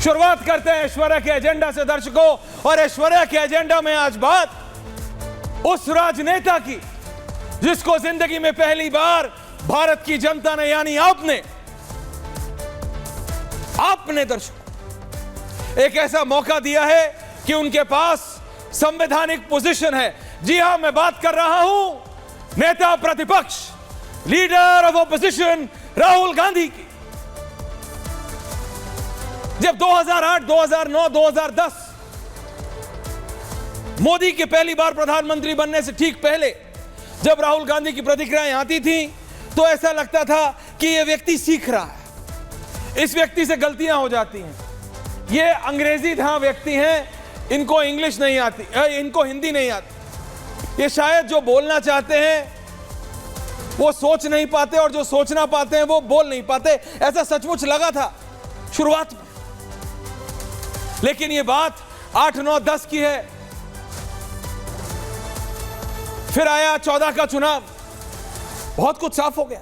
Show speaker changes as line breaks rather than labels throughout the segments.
शुरुआत करते हैं ऐश्वर्या के एजेंडा से दर्शकों। और ऐश्वर्या के एजेंडा में आज बात उस राजनेता की जिसको जिंदगी में पहली बार भारत की जनता ने यानी आपने दर्शकों एक ऐसा मौका दिया है कि उनके पास संवैधानिक पोजीशन है। जी हां, मैं बात कर रहा हूं नेता प्रतिपक्ष, leader of opposition Rahul Gandhi की। जब 2008, 2009, 2010 मोदी के पहली बार प्रधानमंत्री बनने से ठीक पहले जब राहुल गांधी की प्रतिक्रियाएं आती थी तो ऐसा लगता था कि यह व्यक्ति सीख रहा है, इस व्यक्ति से गलतियां हो जाती हैं, ये अंग्रेजी हाँ व्यक्ति हैं, इनको इंग्लिश नहीं आती, इनको हिंदी नहीं आती, ये शायद जो बोलना चाहते हैं वो सोच नहीं पाते और जो सोचना पाते हैं वो बोल नहीं पाते। ऐसा सचमुच लगा था शुरुआत में, लेकिन ये बात 8, 9, 10 की है। फिर आया 14 का चुनाव, बहुत कुछ साफ हो गया।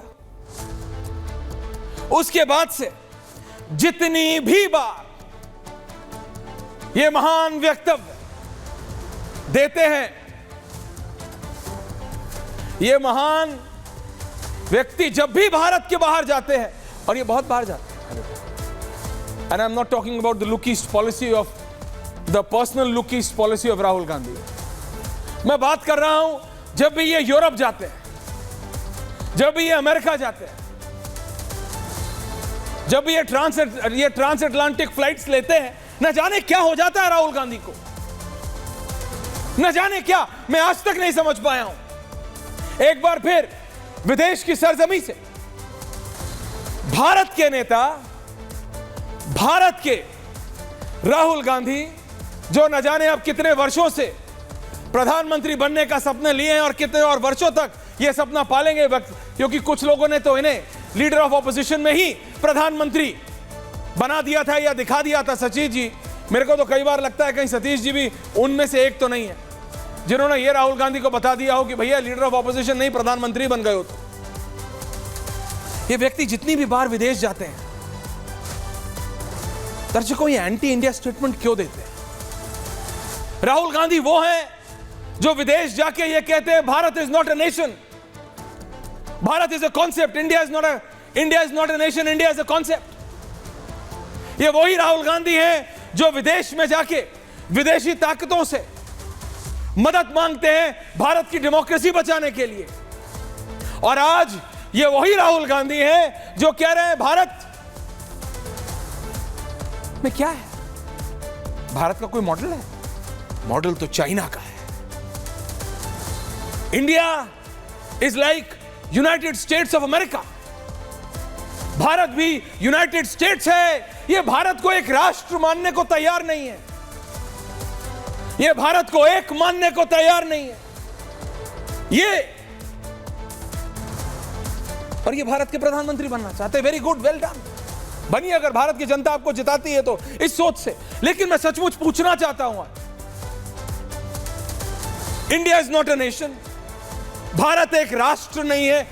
उसके बाद से जितनी भी बार ये महान वक्तव्य देते हैं, ये महान व्यक्ति जब भी भारत के बाहर जाते हैं, और ये बहुत बाहर जाते हैं, and I'm not talking about the lookist policy of the personal lookist policy of Rahul Gandhi, मैं बात कर रहा हूं जब भी ये यूरोप जाते हैं, जब भी ये अमेरिका जाते हैं, जब भी ये ट्रांस अटलांटिक फ्लाइट्स लेते हैं, न जाने क्या हो जाता है राहुल गांधी को, न जाने क्या, मैं आज तक नहीं समझ पाया हूं। एक बार फिर विदेश की सरजमी से भारत के नेता, भारत के राहुल गांधी, जो न जाने अब कितने वर्षों से प्रधानमंत्री बनने का सपने लिए हैं और कितने और वर्षों तक यह सपना पालेंगे, क्योंकि कुछ लोगों ने तो इन्हें लीडर ऑफ ऑपोजिशन में ही प्रधानमंत्री बना दिया था या दिखा दिया था। सतीश जी, मेरे को तो कई बार लगता है कहीं सतीश जी भी उनमें से एक तो नहीं है जिन्होंने ये राहुल गांधी को बता दिया हो कि भैया लीडर ऑफ ऑपोजिशन नहीं, प्रधानमंत्री बन गए हो। तो ये व्यक्ति जितनी भी बार विदेश जाते हैं, दर्शकों ये एंटी इंडिया स्टेटमेंट क्यों देते हैं? राहुल गांधी वो हैं जो विदेश जाके ये कहते हैं Bharat is not a nation, Bharat is a concept, India is not a nation, India is a concept. ये वही राहुल गांधी हैं जो विदेश में जाके विदेशी ताकतों से मदद मांगते हैं भारत की डेमोक्रेसी बचाने के लिए। और आज ये वही राहुल गांधी हैं जो कह रहे हैं भारत में क्या है, भारत का कोई मॉडल है? मॉडल तो चाइना का है। India is like United States of America, Bharat भी यूनाइटेड स्टेट्स है। यह भारत को एक राष्ट्र मानने को तैयार नहीं है, यह भारत को एक मानने को तैयार नहीं है। और ये भारत के प्रधानमंत्री बनना चाहते हैं। वेरी गुड, वेल डन, बनिए अगर भारत की जनता आपको जिताती है तो इस सोच से। लेकिन मैं सचमुच पूछना चाहता हूं, India is not a nation, Bharat एक राष्ट्र नहीं है,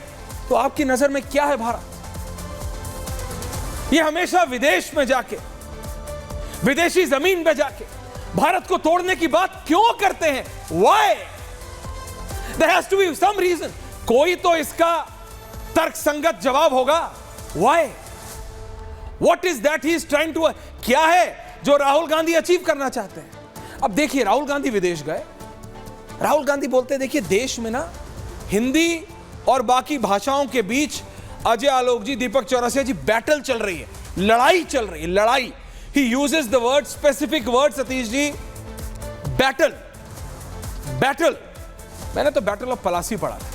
तो आपकी नजर में क्या है भारत? ये हमेशा विदेश में जाके, विदेशी जमीन पे जाके भारत को तोड़ने की बात क्यों करते हैं? Why? There has to be some reason. कोई तो इसका तर्कसंगत जवाब होगा। Why? What is that he is trying to? क्या है जो राहुल गांधी अचीव करना चाहते हैं? अब देखिए, राहुल गांधी विदेश गए, राहुल गांधी बोलते हैं देखिए देश में ना हिंदी और बाकी भाषाओं के बीच अजय आलोक जी, दीपक चौरसिया जी, बैटल चल रही है, लड़ाई चल रही है, लड़ाई। He uses the word, specific word, Satish ji, battle, battle. मैंने तो बैटल ऑफ पलासी पढ़ा था,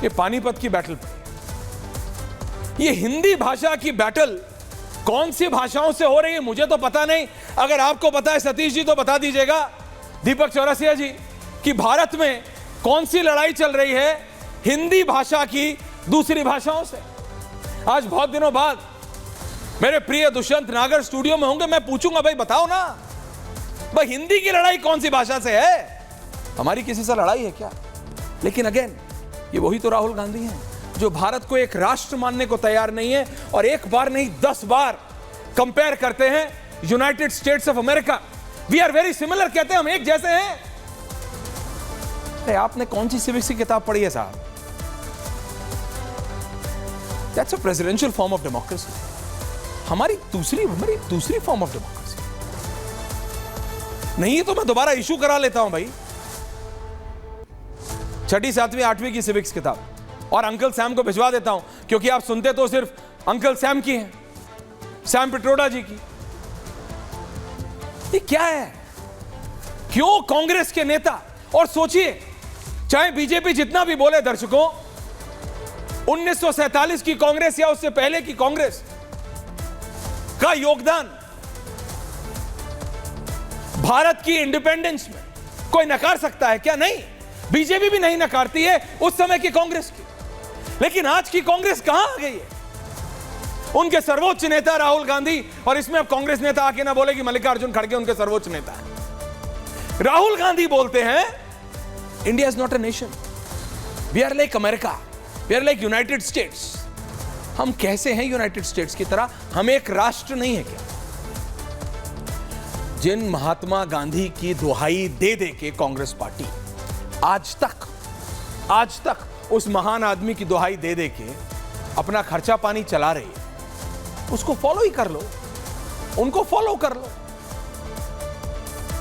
ये पानीपत की बैटल पढ़ी। ये हिंदी भाषा की बैटल कौन सी भाषाओं से हो रही है मुझे तो पता नहीं, अगर आपको पता है सतीश जी तो बता दीजिएगा, दीपक चौरसिया जी, कि भारत में कौन सी लड़ाई चल रही है हिंदी भाषा की दूसरी भाषाओं से। आज बहुत दिनों बाद मेरे प्रिय दुष्यंत नागर स्टूडियो में होंगे, मैं पूछूंगा भाई बताओ ना, भाई हिंदी की लड़ाई कौन सी भाषा से है? हमारी किसी से लड़ाई है क्या? लेकिन अगेन ये वही तो राहुल गांधी हैं जो भारत को एक राष्ट्र मानने को तैयार नहीं है, और एक बार नहीं 10 बार कंपेयर करते हैं United States of America, we are very similar, कहते हैं हम एक जैसे हैं। अरे आपने कौन सी सिविक्स की किताब पढ़ी है साहब? That's a presidential form of democracy. हमारी दूसरी फॉर्म ऑफ डेमोक्रेसी नहीं है। तो मैं दोबारा इशू करा लेता हूं भाई, 6ठी 7वीं 8वीं की सिविक्स किताब, और अंकल सैम को भिजवा देता हूं, क्योंकि आप सुनते तो सिर्फ अंकल सैम की हैं, सैम पिट्रोडा जी की। ये क्या है? क्यों कांग्रेस के नेता, और सोचिए चाहे बीजेपी जितना भी बोले दर्शकों, 1947 की कांग्रेस या उससे पहले की कांग्रेस का योगदान भारत की इंडिपेंडेंस में कोई नकार सकता है क्या? नहीं, बीजेपी भी नहीं नकारती है उस समय की कांग्रेस की। लेकिन आज की कांग्रेस कहां आ गई है? उनके सर्वोच्च नेता राहुल गांधी, और इसमें अब कांग्रेस नेता आके ना बोले कि मल्लिकार्जुन खड़गे उनके सर्वोच्च नेता है। राहुल गांधी बोलते हैं India is not a nation, we are like America, we are like United States. हम कैसे हैं यूनाइटेड स्टेट्स की तरह? हम एक राष्ट्र नहीं है क्या? जिन महात्मा गांधी की दुहाई दे दे के कांग्रेस पार्टी आज तक उस महान आदमी की दुहाई दे दे के अपना खर्चा पानी चला रही है, उसको फॉलो ही कर लो, उनको फॉलो कर लो।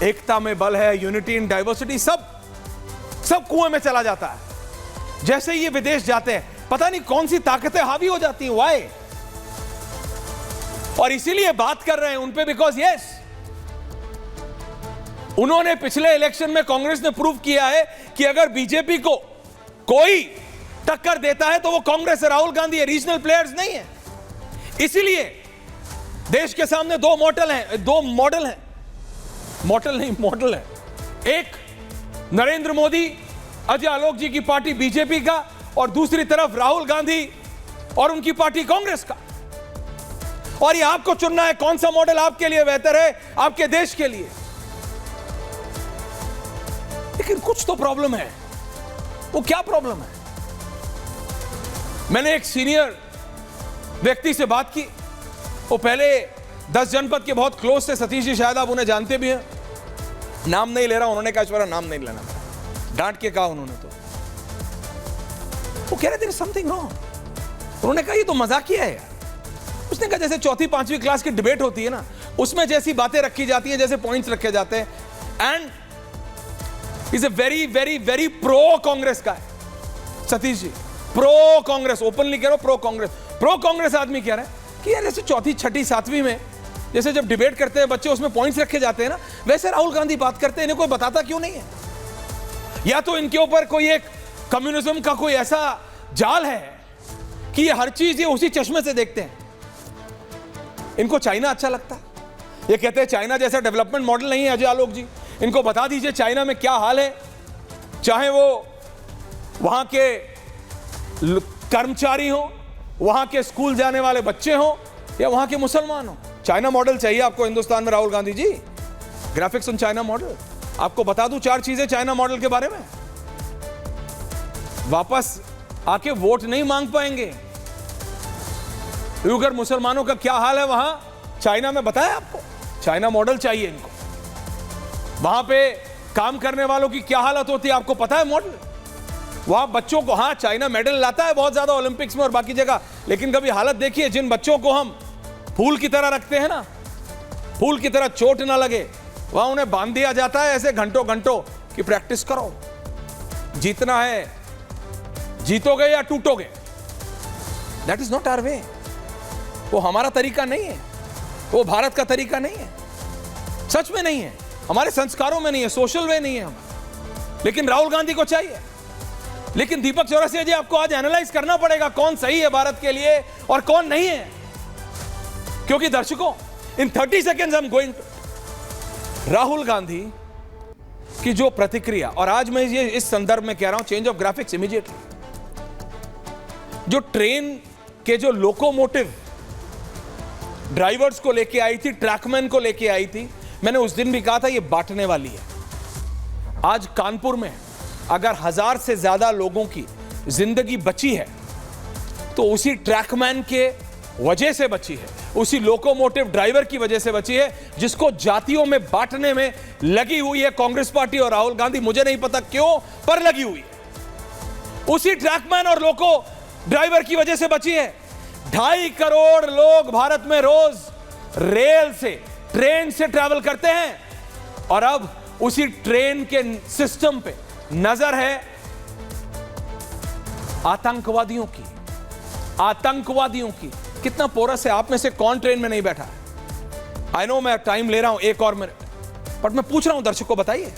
एकता में बल है, यूनिटी इन डाइवर्सिटी, सब कुएं में चला जाता है। जैसे ये विदेश जाते हैं पता नहीं कौन सी ताकतें हावी हो जाती हैं, वाई? और इसीलिए बात कर रहे हैं उन पे, बिकॉज यस, उन्होंने पिछले इलेक्शन में कांग्रेस ने प्रूव किया है कि अगर बीजेपी को कोई टक्कर देता है तो वो कांग्रेस है, राहुल गांधी है, रीजनल प्लेयर्स नहीं है। इसीलिए देश के सामने दो मॉडल हैं। एक नरेंद्र मोदी, अजय आलोक जी की पार्टी बीजेपी का, और दूसरी तरफ राहुल गांधी और उनकी पार्टी कांग्रेस का। और ये आपको चुनना है कौन सा मॉडल आपके लिए बेहतर है, आपके देश के लिए। लेकिन कुछ तो प्रॉब्लम है। वो क्या प्रॉब्लम है? मैंने एक सीनियर व्यक्ति से बात की, वो पहले 10 जनपद के बहुत क्लोज थे, सतीश जी शायद आप उन्हें जानते भी हैं, नाम नहीं ले रहा, उन्होंने कहा ईश्वरा नाम नहीं लेना, डांट के कहा उन्होंने। तो वो कह रहे थे समथिंग रॉन्ग। उन्होंने कहा ये तो मजाकिया है यार। उसने कहा जैसे 4वीं 5वीं क्लास की डिबेट होती है ना, उसमें जैसी बातें रखी जाती हैं, जैसे पॉइंट्स रखे जाते हैं, and is a very very very pro Congress का है सतीश जी, प्रो कांग्रेस, ओपनली कह रहा हूं, प्रो कांग्रेस आदमी कह रहा है कि यार जैसे 4वीं 6वीं 7वीं में जैसे जब डिबेट करते हैं बच्चे, उसमें पॉइंट्स रखे जाते हैं ना, वैसे राहुल गांधी बात करते हैं, इन्हें कोई बताता क्यों नहीं है? या तो इनके ऊपर कोई एक कम्युनिज्म का कोई ऐसा जाल है कि ये हर चीज ये उसी चश्मे से देखते हैं। इनको चाइना अच्छा लगता है, ये कहते हैं चाइना जैसा डेवलपमेंट मॉडल नहीं है अजय आलोक जी। इनको बता दीजिए चाइना में क्या हाल है, चाहे वो वहां के कर्मचारी हो, वहां के स्कूल जाने वाले बच्चे हो, या वहां के मुसलमान हो। चाइना मॉडल चाहिए आपको हिंदुस्तान में Rahul Gandhi ji? Graphics on China model. आपको बता दूं 4 चीजें चाइना मॉडल के बारे में। वापस आके वोट नहीं मांग पाएंगे। उइगर मुसलमानों का क्या हाल है वहां चाइना में, बताया आपको? चाइना मॉडल चाहिए इनको। वहां पे काम करने वालों की क्या हालत होती है आपको पता है? मॉडल। वहां बच्चों को, हाँ चाइना मेडल लाता है बहुत ज्यादा ओलंपिक्स में और बाकी जगह, लेकिन कभी हालत देखिए, जिन बच्चों को हम फूल की तरह रखते हैं ना, फूल की तरह चोट ना लगे, वहां उन्हें बांध दिया जाता है ऐसे घंटों घंटों की प्रैक्टिस करो, जीतना है जीतोगे या टूटोगे। That is not our way. वो हमारा तरीका नहीं है, वो भारत का तरीका नहीं है, सच में नहीं है, हमारे संस्कारों में नहीं है, सोशल वे नहीं है हम। लेकिन राहुल गांधी को चाहिए। लेकिन दीपक चौरसिया जी, आपको आज एनालाइज करना पड़ेगा कौन सही है भारत के लिए और कौन नहीं है, क्योंकि दर्शकों इन 30 seconds I am going to Rahul Gandhi की जो प्रतिक्रिया, और आज मैं ये इस संदर्भ में कह रहा हूं, चेंज ऑफ ग्राफिक्स इमीडिएटली। जो ट्रेन के जो लोकोमोटिव ड्राइवर्स को लेके आई थी, ट्रैकमैन को लेके आई थी, मैंने उस दिन भी कहा था ये बांटने वाली है। आज कानपुर में अगर 1000 से ज्यादा लोगों की जिंदगी बची है तो उसी ट्रैकमैन के वजह से बची है। उसी लोकोमोटिव ड्राइवर की वजह से बची है जिसको जातियों में बांटने में लगी हुई है कांग्रेस पार्टी और राहुल गांधी। मुझे नहीं पता क्यों, पर लगी हुई है। उसी ट्रैकमैन और लोको ड्राइवर की वजह से बची है। 2.5 करोड़ लोग भारत में रोज रेल से, ट्रेन से ट्रैवल करते हैं, और अब उसी ट्रेन के सिस्टम पे नजर है आतंकवादियों की। आतंकवादियों की कितना पोरस है। आप में से कौन ट्रेन में नहीं बैठा है? आई नो मैं टाइम ले रहा हूं, 1 और मिनट, बट मैं पूछ रहा हूं दर्शकों, बताइए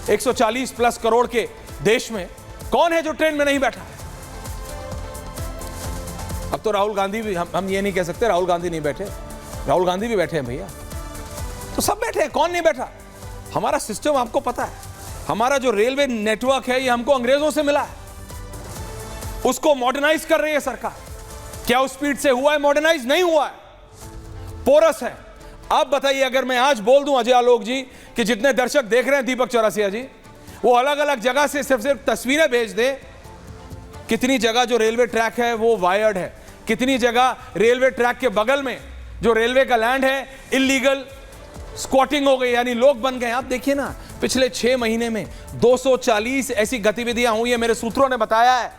140 प्लस करोड़ के देश में कौन है जो ट्रेन में नहीं बैठा है? अब तो राहुल गांधी भी, हम ये नहीं कह सकते राहुल गांधी नहीं बैठे, राहुल गांधी भी बैठे हैं भैया, तो सब बैठे हैं, कौन नहीं बैठा? हमारा सिस्टम आपको पता है, हमारा जो रेलवे नेटवर्क है ये हमको अंग्रेजों से मिला है, उसको मॉडर्नाइज कर रही है सरकार। क्या उस स्पीड से हुआ है मॉडर्नाइज? नहीं हुआ है, पोरस है। आप बताइए, अगर मैं आज बोल दूं अजय आलोक जी कि जितने दर्शक देख रहे हैं दीपक चौरसिया जी, वो अलग अलग जगह से सिर्फ तस्वीरें भेज दे, कितनी जगह जो रेलवे ट्रैक है वो वायर्ड है, कितनी जगह रेलवे ट्रैक के बगल में जो रेलवे का लैंड है इलीगल स्क्वाटिंग हो गई, यानी लोग बन गए। आप देखिए ना, पिछले 6 महीने में 240 ऐसी गतिविधियां हुई है, मेरे सूत्रों ने बताया है,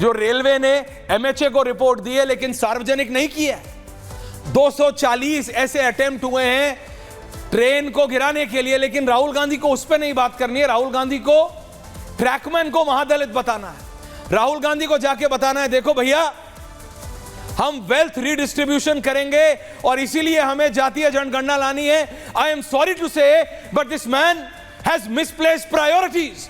जो रेलवे ने एमएचए को रिपोर्ट दी है लेकिन सार्वजनिक नहीं की है। 240 ऐसे अटेम्प्ट हुए हैं ट्रेन को गिराने के लिए, लेकिन राहुल गांधी को उस पर नहीं बात करनी है। राहुल गांधी को ट्रैकमैन को महादलित बताना है, राहुल गांधी को जाके बताना है, देखो भैया हम वेल्थ रीडिस्ट्रीब्यूशन करेंगे और इसीलिए हमें जातीय जनगणना लानी है। आई एम सॉरी टू से but this man has misplaced priorities.